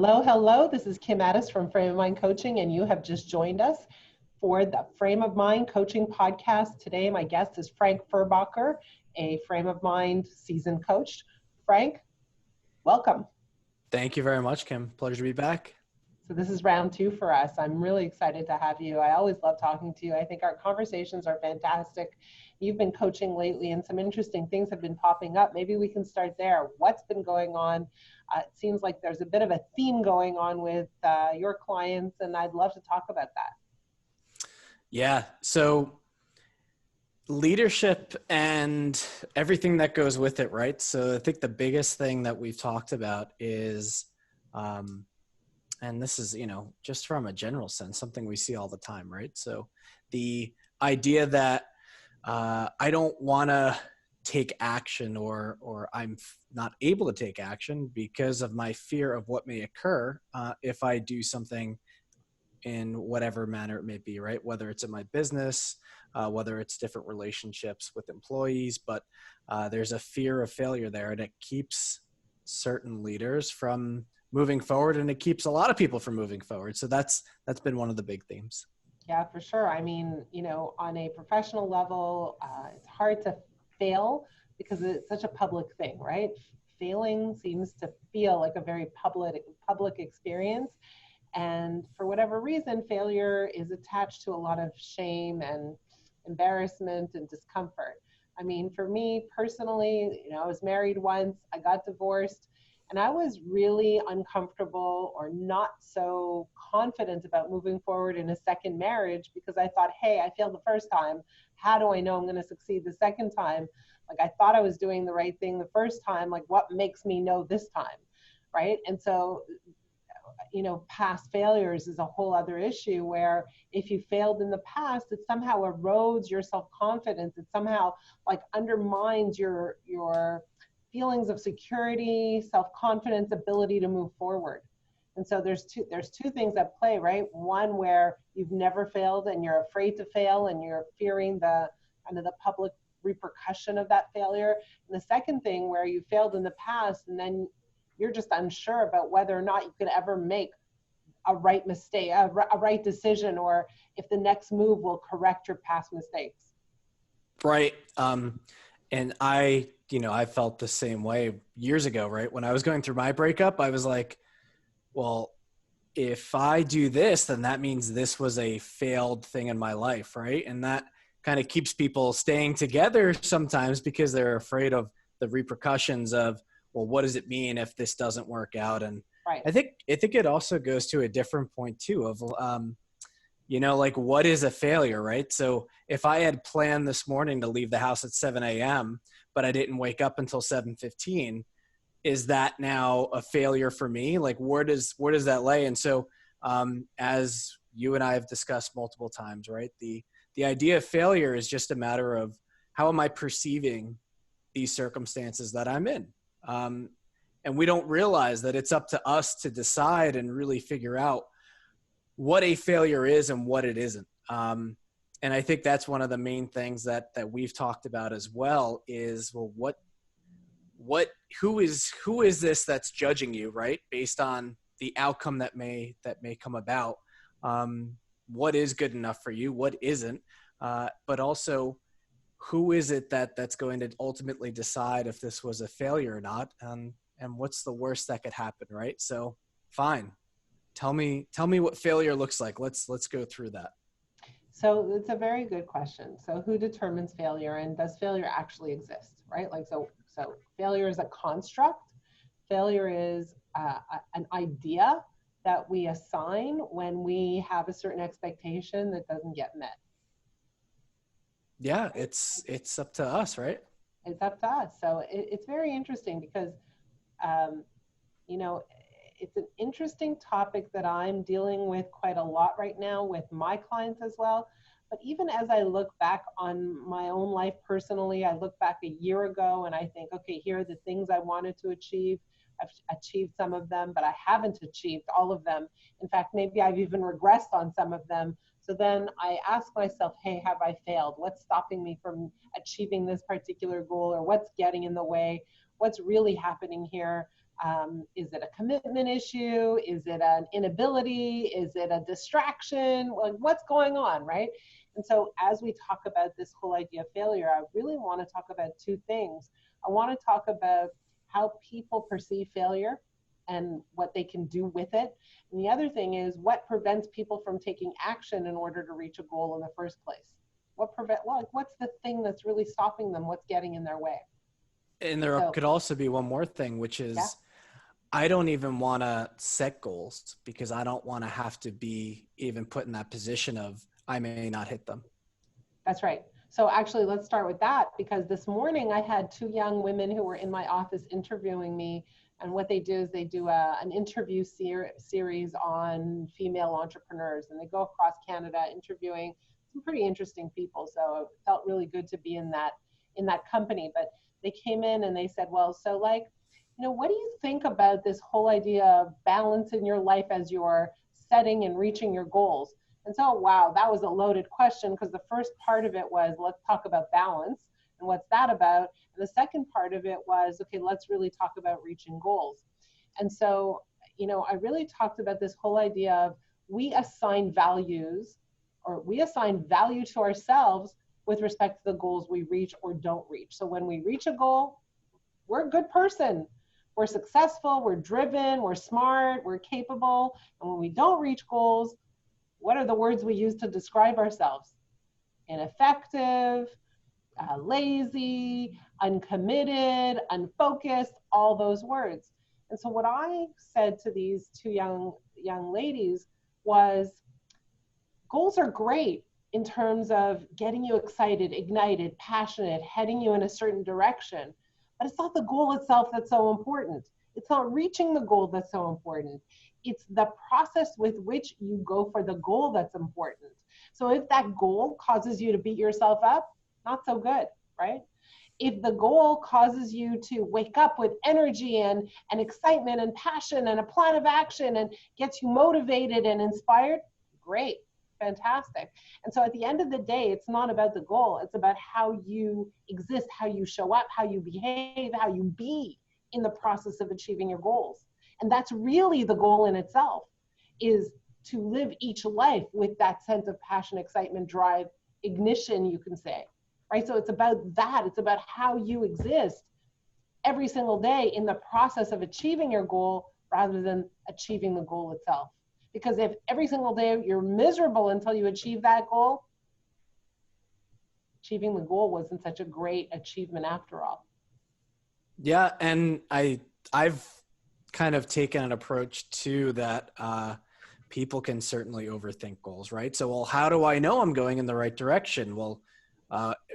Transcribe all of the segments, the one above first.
Hello, hello. This is Kim Ades from Frame of Mind Coaching, and you have just joined us for the Frame of Mind Coaching podcast. Today, my guest is Frank Furbacher, a Frame of Mind seasoned coach. Frank, welcome. Thank you very much, Kim. Pleasure to be back. So this is round 2 for us. I'm really excited to have you. I always love talking to you. I think our conversations are fantastic. You've been coaching lately and some interesting things have been popping up. Maybe we can start there. What's been going on? It seems like there's a bit of a theme going on with your clients, and I'd love to talk about that. Yeah. So leadership and everything that goes with it, right? So I think the biggest thing that we've talked about is, and this is, just from a general sense, something we see all the time, right? So the idea that I don't want to take action or I'm not able to take action because of my fear of what may occur if I do something in whatever manner it may be, right? Whether it's in my business, whether it's different relationships with employees, but there's a fear of failure there, and it keeps certain leaders from moving forward, and it keeps a lot of people from moving forward. So that's been one of the big themes. Yeah, for sure. I mean, on a professional level, it's hard to fail because it's such a public thing, right? Failing seems to feel like a very public experience. And for whatever reason, failure is attached to a lot of shame and embarrassment and discomfort. I mean, for me personally, I was married once, I got divorced, and I was really uncomfortable or not so confident about moving forward in a second marriage because I thought, hey, I failed the first time. How do I know I'm going to succeed the second time? Like, I thought I was doing the right thing the first time. Like, what makes me know this time, right? And so, past failures is a whole other issue where if you failed in the past, it somehow erodes your self-confidence. It somehow undermines your feelings of security, self-confidence, ability to move forward. And so there's two things at play, right? One where you've never failed and you're afraid to fail and you're fearing the public repercussion of that failure. And the second thing where you failed in the past and then you're just unsure about whether or not you could ever make a right mistake, a right decision, or if the next move will correct your past mistakes. Right. And I felt the same way years ago, right? When I was going through my breakup, I was like, well, if I do this, then that means this was a failed thing in my life, right? And that kind of keeps people staying together sometimes because they're afraid of the repercussions of, well, what does it mean if this doesn't work out? And right. I think it also goes to a different point too of, like what is a failure, right? So if I had planned this morning to leave the house at 7 a.m., but I didn't wake up until 7:15, is that now a failure for me? Like where does that lay? And so as you and I have discussed multiple times, right? The idea of failure is just a matter of how am I perceiving these circumstances that I'm in? And we don't realize that it's up to us to decide and really figure out what a failure is and what it isn't. And I think that's one of the main things that we've talked about as well is, well, who is this that's judging you, right? Based on the outcome that may come about. What is good enough for you? What isn't? But also, who is it that's going to ultimately decide if this was a failure or not? And what's the worst that could happen, right? So fine. Tell me what failure looks like. Let's go through that. So it's a very good question. So who determines failure, and does failure actually exist, right? Like, so failure is a construct. Failure is an idea that we assign when we have a certain expectation that doesn't get met. Yeah, it's up to us, right? It's up to us. So it's very interesting because, it's an interesting topic that I'm dealing with quite a lot right now with my clients as well. But even as I look back on my own life personally, I look back a year ago and I think, okay, here are the things I wanted to achieve. I've achieved some of them, but I haven't achieved all of them. In fact, maybe I've even regressed on some of them. So then I ask myself, hey, have I failed? What's stopping me from achieving this particular goal, or what's getting in the way? What's really happening here? Is it a commitment issue? Is it an inability? Is it a distraction? Like, what's going on, right? And so as we talk about this whole idea of failure, I really want to talk about two things. I want to talk about how people perceive failure and what they can do with it. And the other thing is what prevents people from taking action in order to reach a goal in the first place. What's the thing that's really stopping them? What's getting in their way? And there could also be one more thing, which is, Yeah. I don't even want to set goals because I don't want to have to be even put in that position of I may not hit them. That's right. So actually, let's start with that, because this morning I had two young women who were in my office interviewing me. And what they do is they do an interview series on female entrepreneurs, and they go across Canada interviewing some pretty interesting people. So it felt really good to be in that company. But they came in and they said, well, so like, what do you think about this whole idea of balance in your life as you're setting and reaching your goals? And so, wow, that was a loaded question, because the first part of it was, let's talk about balance and what's that about? And the second part of it was, okay, let's really talk about reaching goals. And so, I really talked about this whole idea of we assign value to ourselves with respect to the goals we reach or don't reach. So when we reach a goal, we're a good person. We're successful, we're driven, we're smart, we're capable. And when we don't reach goals, what are the words we use to describe ourselves? Ineffective, lazy, uncommitted, unfocused, all those words. And so what I said to these two young ladies was, goals are great in terms of getting you excited, ignited, passionate, heading you in a certain direction. But it's not the goal itself that's so important. It's not reaching the goal that's so important. It's the process with which you go for the goal that's important. So if that goal causes you to beat yourself up, not so good, right? If the goal causes you to wake up with energy and excitement and passion and a plan of action and gets you motivated and inspired, great, fantastic. And so at the end of the day, it's not about the goal. It's about how you exist, how you show up, how you behave, how you be in the process of achieving your goals. And that's really the goal in itself, is to live each life with that sense of passion, excitement, drive, ignition, you can say, right? So it's about that. It's about how you exist every single day in the process of achieving your goal rather than achieving the goal itself. Because if every single day you're miserable until you achieve that goal, achieving the goal wasn't such a great achievement after all. Yeah, and I've kind of taken an approach too that people can certainly overthink goals, right? So, well, how do I know I'm going in the right direction? Well,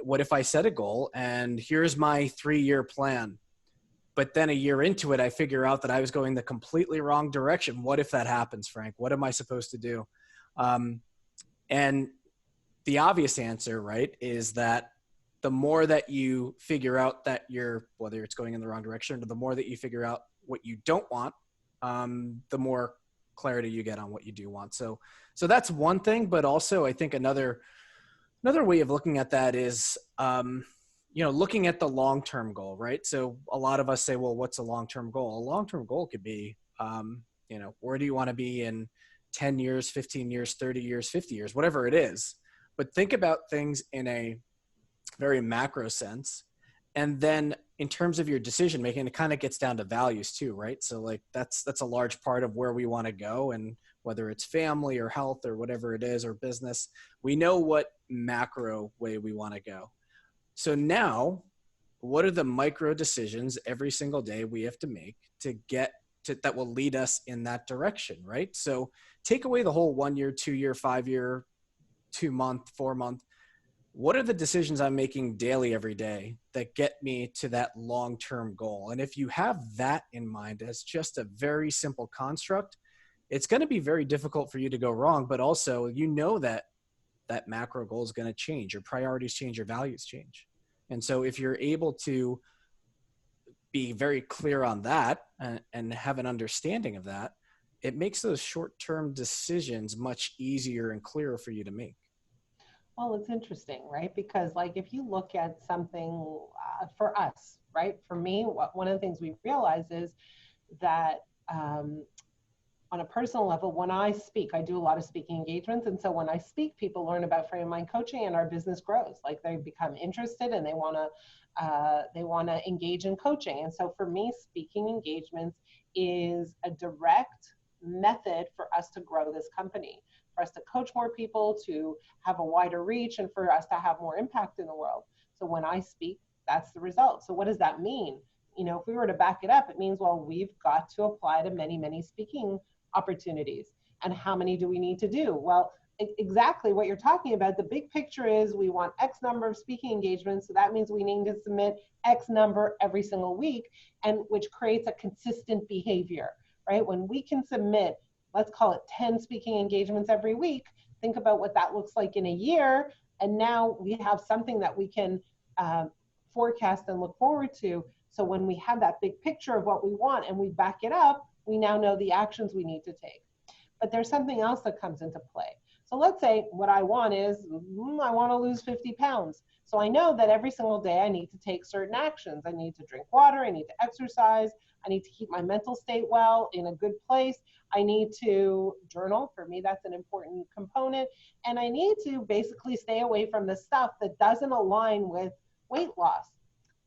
what if I set a goal and here's my 3-year plan? But then a year into it, I figure out that I was going the completely wrong direction. What if that happens, Frank? What am I supposed to do? And the obvious answer, right, is that the more that you figure out that whether it's going in the wrong direction, or the more that you figure out what you don't want, the more clarity you get on what you do want. So that's one thing, but also I think another way of looking at that is, looking at the long-term goal, right? So a lot of us say, well, what's a long-term goal? A long-term goal could be, where do you want to be in 10 years, 15 years, 30 years, 50 years, whatever it is. But think about things in a very macro sense. And then in terms of your decision making, it kind of gets down to values too, right? So like that's a large part of where we want to go. And whether it's family or health or whatever it is, or business, we know what macro way we want to go. So now, what are the micro decisions every single day we have to make to get to that will lead us in that direction, right? So take away the whole 1 year, 2 year, 5 year, 2 month, 4 month. What are the decisions I'm making daily every day that get me to that long-term goal? And if you have that in mind as just a very simple construct, it's going to be very difficult for you to go wrong, but also that macro goal is going to change. Your priorities change, your values change. And so if you're able to be very clear on that and have an understanding of that, it makes those short-term decisions much easier and clearer for you to make. Well, it's interesting, right? Because like if you look at something for us, right? For me, one of the things we realize is that on a personal level, when I speak, I do a lot of speaking engagements. And so when I speak, people learn about frame of mind coaching and our business grows. Like they become interested and they want to engage in coaching. And so for me, speaking engagements is a direct method for us to grow this company, for us to coach more people, to have a wider reach, and for us to have more impact in the world. So when I speak, that's the result. So what does that mean? You know, if we were to back it up, it means, well, we've got to apply to many, many speaking opportunities. And how many do we need to do? Well, exactly what you're talking about. The big picture is we want X number of speaking engagements. So that means we need to submit X number every single week, and which creates a consistent behavior, right? When we can submit, let's call it 10 speaking engagements every week, think about what that looks like in a year. And now we have something that we can forecast and look forward to. So when we have that big picture of what we want and we back it up, we now know the actions we need to take. But there's something else that comes into play. So let's say what I want is, I want to lose 50 pounds. So I know that every single day I need to take certain actions. I need to drink water, I need to exercise, I need to keep my mental state well, in a good place. I need to journal. For me, that's an important component. And I need to basically stay away from the stuff that doesn't align with weight loss.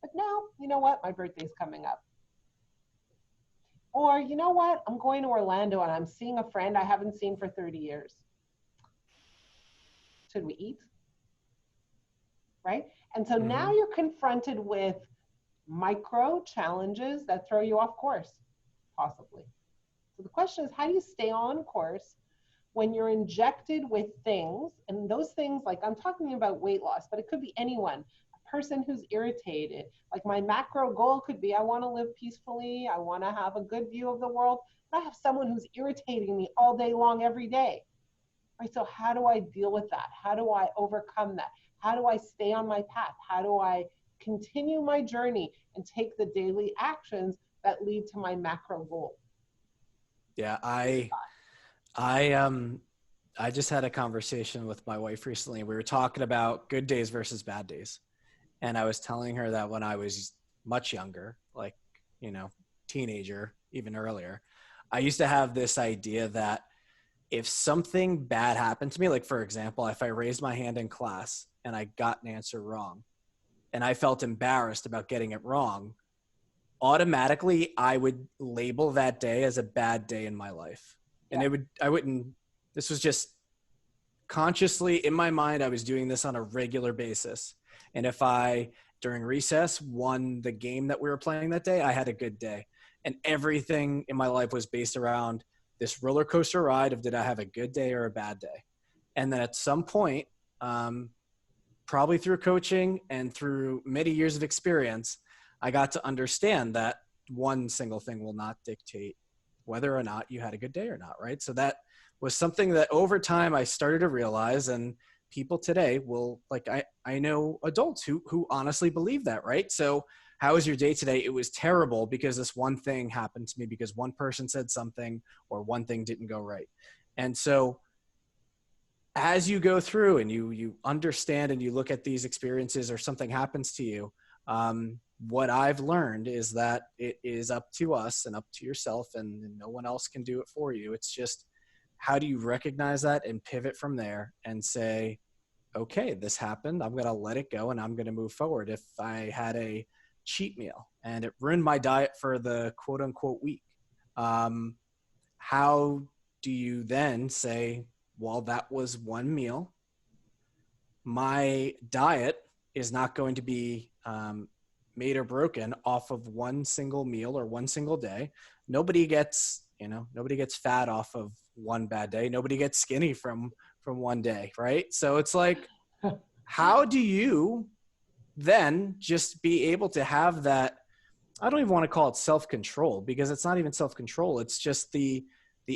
But now, you know what? My birthday's coming up. Or, you know what? I'm going to Orlando and I'm seeing a friend I haven't seen for 30 years. Should we eat? Right? And so now you're confronted with micro challenges that throw you off course, possibly. So the question is, how do you stay on course when you're injected with things? And those things, like I'm talking about weight loss, but it could be anyone. Person who's irritated. Like my macro goal could be, I want to live peacefully, I want to have a good view of the world, but I have someone who's irritating me all day long every day. Right? So how do I deal with that? How do I overcome that? How do I stay on my path? How do I continue my journey and take the daily actions that lead to my macro goal? Yeah, I just had a conversation with my wife recently. We were talking about good days versus bad days. And I was telling her that when I was much younger, like, you know, teenager, even earlier, I used to have this idea that if something bad happened to me, like, for example, if I raised my hand in class and I got an answer wrong and I felt embarrassed about getting it wrong, automatically I would label that day as a bad day in my life. Yeah. And this was just consciously in my mind, I was doing this on a regular basis. And if I, during recess, won the game that we were playing that day, I had a good day. And everything in my life was based around this roller coaster ride of, did I have a good day or a bad day? And then at some point, probably through coaching and through many years of experience, I got to understand that one single thing will not dictate whether or not you had a good day or not, right? So that was something that over time I started to realize, and people today will, like, I know adults who honestly believe that, right? So how was your day today? It was terrible because this one thing happened to me, because one person said something or one thing didn't go right. And so as you go through and you understand and you look at these experiences, or something happens to you, what I've learned is that it is up to us and up to yourself, and no one else can do it for you. It's just, how do you recognize that and pivot from there and say, okay, this happened, I'm going to let it go and I'm going to move forward. If I had a cheat meal and it ruined my diet for the quote unquote week, how do you then say, well, that was one meal. My diet is not going to be made or broken off of one single meal or one single day. Nobody gets fat off of one bad day. Nobody gets skinny from one day, right? So it's like, how do you then just be able to have that? I don't even want to call it self-control, because it's not even self-control. It's just the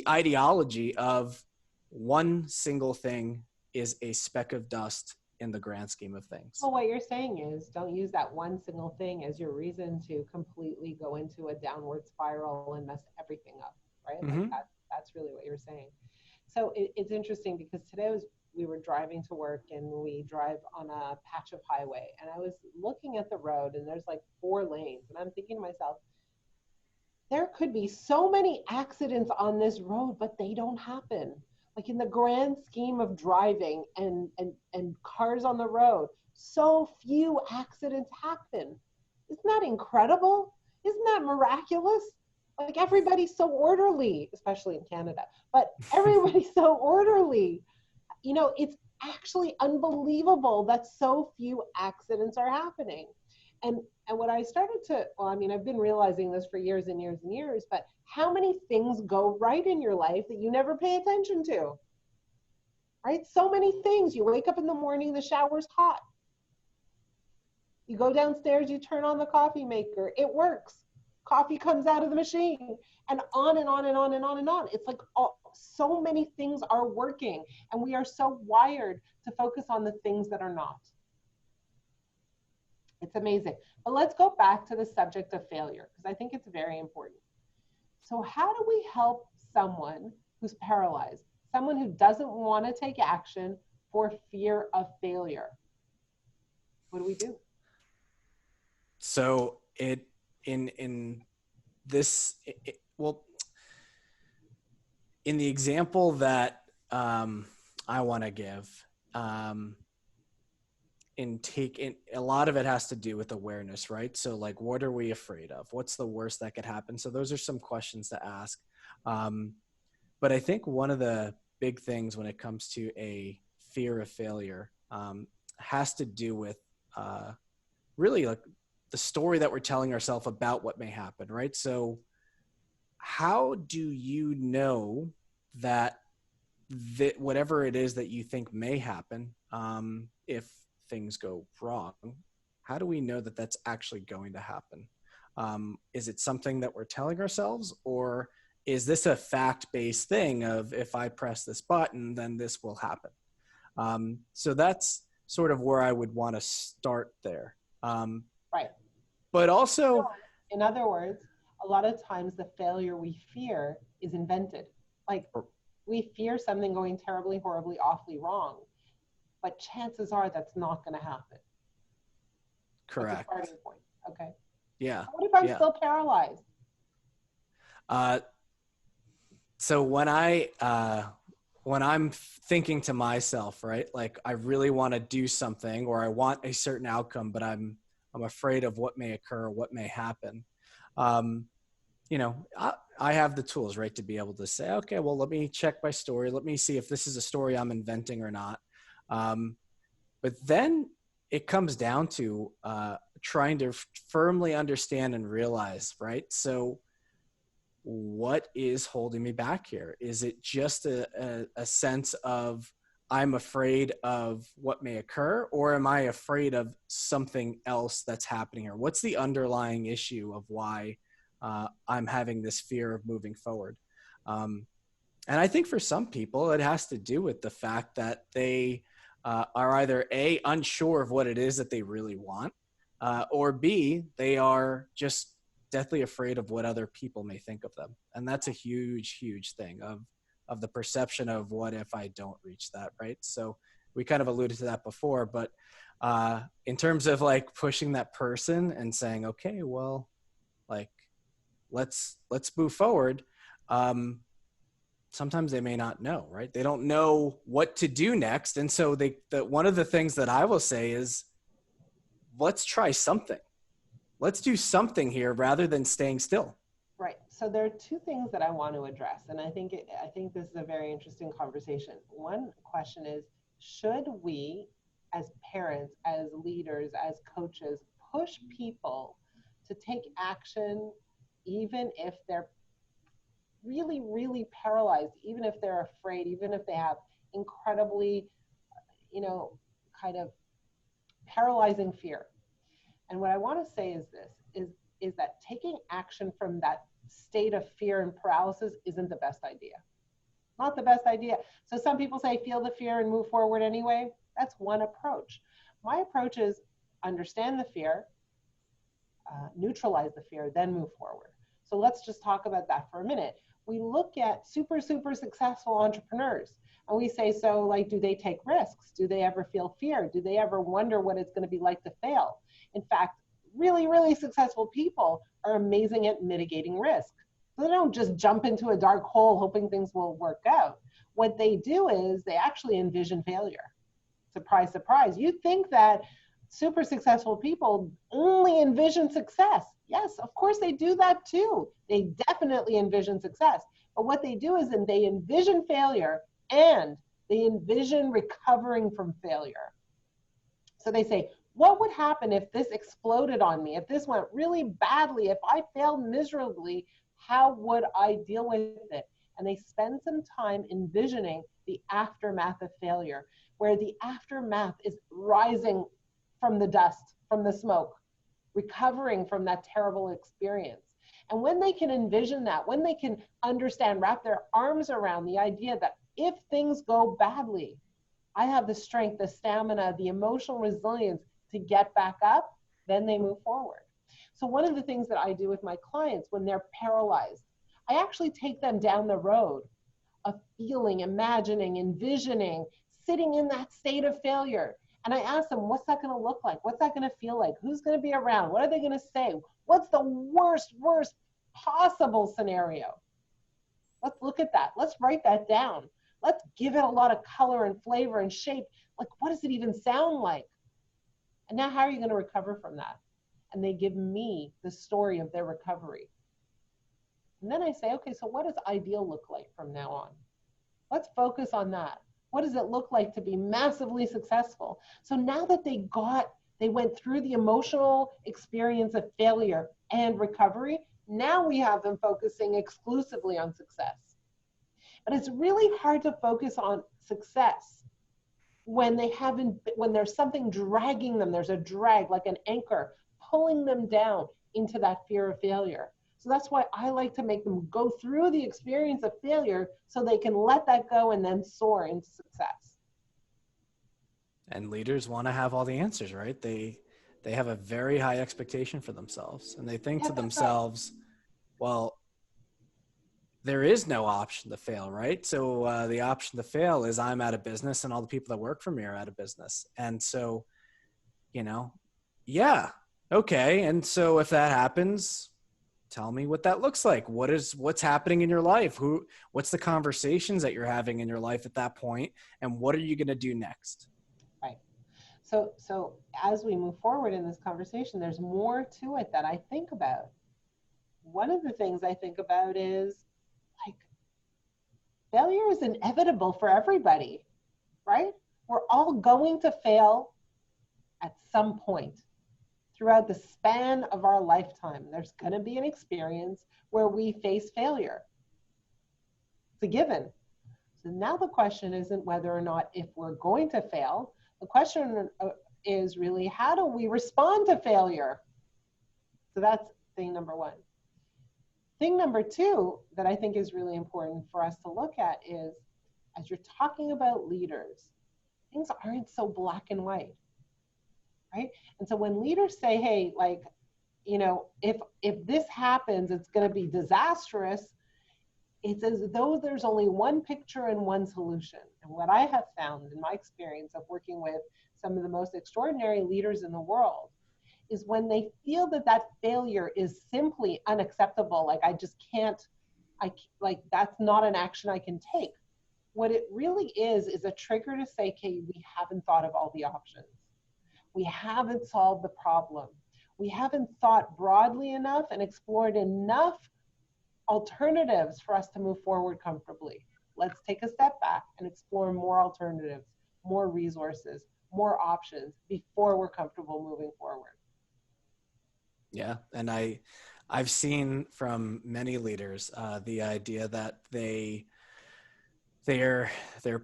ideology of one single thing is a speck of dust in the grand scheme of things. Well, what you're saying is, don't use that one single thing as your reason to completely go into a downward spiral and mess everything up, right? Mm-hmm. Like that's really what you're saying. So it's interesting, because today we were driving to work, and we drive on a patch of highway, and I was looking at the road, and there's like 4 lanes, and I'm thinking to myself, there could be so many accidents on this road, but they don't happen. Like in the grand scheme of driving and cars on the road, so few accidents happen. Isn't that incredible? Isn't that miraculous? Like everybody's so orderly, especially in Canada, but everybody's so orderly. You know, it's actually unbelievable that so few accidents are happening. And what I started to, well, I mean, I've been realizing this for years and years and years, but how many things go right in your life that you never pay attention to, right? So many things. You wake up in the morning, the shower's hot. You go downstairs, you turn on the coffee maker, it works. Coffee comes out of the machine, and on and on and on and on and on. It's like so many things are working, and we are so wired to focus on the things that are not. It's amazing. But let's go back to the subject of failure, because I think it's very important. So how do we help someone who's paralyzed, someone who doesn't want to take action for fear of failure? What do we do? So in this, well, in the example that I want to give, a lot of it has to do with awareness, right? So like, what are we afraid of? What's the worst that could happen? So those are some questions to ask. But I think one of the big things when it comes to a fear of failure has to do with really like the story that we're telling ourselves about what may happen, right? So how do you know that whatever it is that you think may happen, if things go wrong, how do we know that that's actually going to happen? Is it something that we're telling ourselves, or is this a fact-based thing of if I press this button, then this will happen? So that's sort of where I would want to start there. Right. But also, in other words, a lot of times the failure we fear is invented. Like we fear something going terribly, horribly, awfully wrong, but chances are that's not going to happen. Correct. That's a starting point. Okay. Yeah. What if I'm still paralyzed? So when I'm thinking to myself, right, like I really want to do something, or I want a certain outcome, but I'm afraid of what may occur, what may happen. You know, I have the tools, right, to be able to say, okay, well, let me check my story. Let me see if this is a story I'm inventing or not. But then it comes down to trying to firmly understand and realize, right? So what is holding me back here? Is it just a sense of I'm afraid of what may occur, or am I afraid of something else that's happening here? What's the underlying issue of why I'm having this fear of moving forward? And I think for some people, it has to do with the fact that they are either A, unsure of what it is that they really want, or B, they are just deathly afraid of what other people may think of them. And that's a huge, huge thing of the perception of what if I don't reach that, right? So we kind of alluded to that before, but in terms of like pushing that person and saying, okay, well, like, let's move forward. Sometimes they may not know, right? They don't know what to do next. And so one of the things that I will say is, let's try something. Let's do something here rather than staying still. Right. So there are two things that I want to address, and I think this is a very interesting conversation. One question is, should we, as parents, as leaders, as coaches, push people to take action, even if they're really, really paralyzed, even if they're afraid, even if they have incredibly, kind of paralyzing fear? And what I want to say is this, is that taking action from that state of fear and paralysis isn't the best idea. Not the best idea. So some people say, feel the fear and move forward anyway. That's one approach. My approach is understand the fear, neutralize the fear, then move forward. So let's just talk about that for a minute. We look at super, super successful entrepreneurs and we say, so like, do they take risks? Do they ever feel fear? Do they ever wonder what it's going to be like to fail? In fact, really, really successful people are amazing at mitigating risk. So they don't just jump into a dark hole hoping things will work out. What they do is they actually envision failure. Surprise, surprise. You think that super successful people only envision success. Yes, of course they do that too. They definitely envision success. But what they do is they envision failure and they envision recovering from failure. So they say, what would happen if this exploded on me? If this went really badly, if I failed miserably, how would I deal with it? And they spend some time envisioning the aftermath of failure, where the aftermath is rising from the dust, from the smoke, recovering from that terrible experience. And when they can envision that, when they can understand, wrap their arms around the idea that if things go badly, I have the strength, the stamina, the emotional resilience to get back up, then they move forward. So one of the things that I do with my clients when they're paralyzed, I actually take them down the road of feeling, imagining, envisioning, sitting in that state of failure. And I ask them, what's that going to look like? What's that going to feel like? Who's going to be around? What are they going to say? What's the worst possible scenario? Let's look at that. Let's write that down. Let's give it a lot of color and flavor and shape. Like, what does it even sound like? And now how are you going to recover from that? And they give me the story of their recovery. And then I say, okay, so what does ideal look like from now on? Let's focus on that. What does it look like to be massively successful? So now that they went through the emotional experience of failure and recovery, now we have them focusing exclusively on success. But it's really hard to focus on success when there's something dragging them. There's a drag, like an anchor, pulling them down into that fear of failure. So that's why I like to make them go through the experience of failure so they can let that go and then soar into success. And leaders want to have all the answers, right? They have a very high expectation for themselves, and they think to themselves, well, there is no option to fail, right? So the option to fail is I'm out of business and all the people that work for me are out of business. And so, yeah, okay. And so if that happens, tell me what that looks like. What's happening in your life? What's the conversations that you're having in your life at that point? And what are you going to do next? Right. So as we move forward in this conversation, there's more to it that I think about. One of the things I think about is, like, failure is inevitable for everybody, right? We're all going to fail at some point throughout the span of our lifetime. There's going to be an experience where we face failure. It's a given. So now the question isn't whether or not if we're going to fail. The question is really, how do we respond to failure? So that's thing number one. Thing number two that I think is really important for us to look at is, as you're talking about leaders, things aren't so black and white, right? And so when leaders say, hey, like, if this happens, it's going to be disastrous, it's as though there's only one picture and one solution. And what I have found in my experience of working with some of the most extraordinary leaders in the world is when they feel that failure is simply unacceptable, like I just can't, that's not an action I can take. What it really is a trigger to say, okay, we haven't thought of all the options. We haven't solved the problem. We haven't thought broadly enough and explored enough alternatives for us to move forward comfortably. Let's take a step back and explore more alternatives, more resources, more options before we're comfortable moving forward. Yeah. And I've seen from many leaders the idea that they're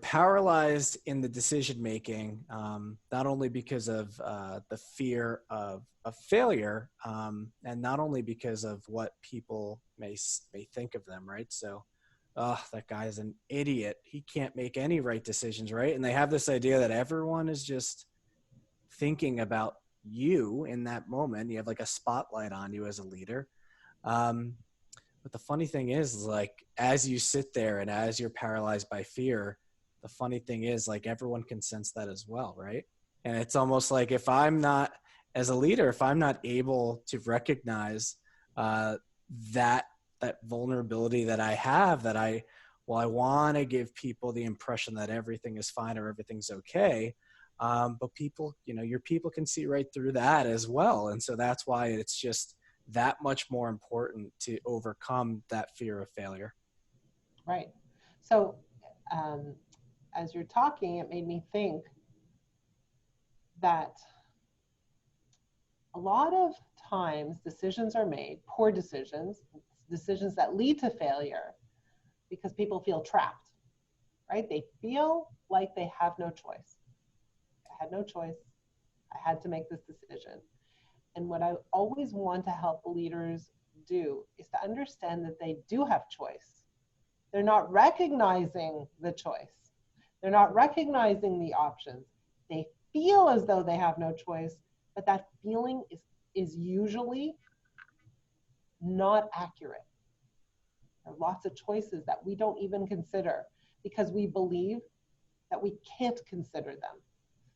paralyzed in the decision making, not only because of the fear of failure, and not only because of what people may think of them, right? So, that guy's an idiot. He can't make any right decisions, right? And they have this idea that everyone is just thinking about you in that moment. You have like a spotlight on you as a leader. But the funny thing is, like, as you sit there and as you're paralyzed by fear, the funny thing is, like, everyone can sense that as well, right? And it's almost like if I'm not, as a leader, if I'm not able to recognize that vulnerability that I have, that I want to give people the impression that everything is fine or everything's okay. But people, your people can see right through that as well. And so that's why it's just that much more important to overcome that fear of failure. Right. So as you're talking, it made me think that a lot of times decisions are made, poor decisions, decisions that lead to failure, because people feel trapped, right? They feel like they have no choice. I had no choice. I had to make this decision. And what I always want to help leaders do is to understand that they do have choice. They're not recognizing the choice. They're not recognizing the options. They feel as though they have no choice, but that feeling is usually not accurate. There are lots of choices that we don't even consider because we believe that we can't consider them.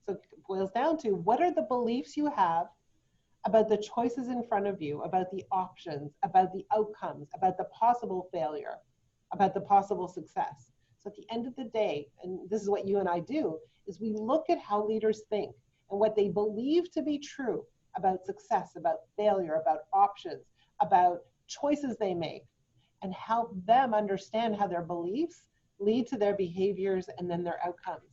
So it boils down to, what are the beliefs you have about the choices in front of you, about the options, about the outcomes, about the possible failure, about the possible success? So at the end of the day, and this is what you and I do, is we look at how leaders think and what they believe to be true about success, about failure, about options, about choices they make, and help them understand how their beliefs lead to their behaviors and then their outcomes.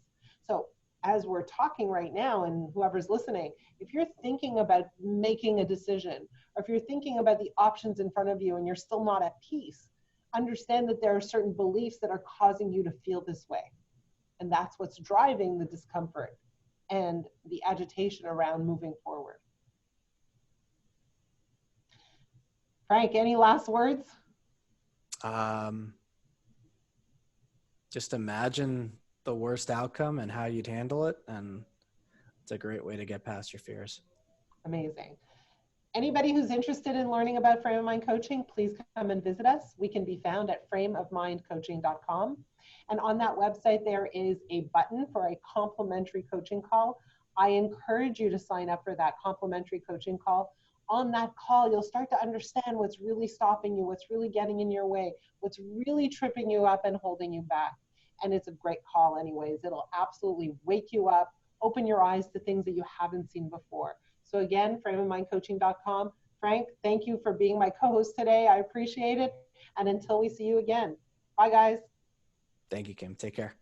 So as we're talking right now, and whoever's listening, if you're thinking about making a decision, or if you're thinking about the options in front of you and you're still not at peace, understand that there are certain beliefs that are causing you to feel this way. And that's what's driving the discomfort and the agitation around moving forward. Frank, any last words? Just imagine the worst outcome and how you'd handle it. And it's a great way to get past your fears. Amazing. Anybody who's interested in learning about Frame of Mind coaching, please come and visit us. We can be found at frameofmindcoaching.com. And on that website, there is a button for a complimentary coaching call. I encourage you to sign up for that complimentary coaching call. On that call, you'll start to understand what's really stopping you, what's really getting in your way, what's really tripping you up and holding you back. And it's a great call anyways. It'll absolutely wake you up, open your eyes to things that you haven't seen before. So again, frameofmindcoaching.com. Frank, thank you for being my co-host today. I appreciate it. And until we see you again, bye guys. Thank you, Kim. Take care.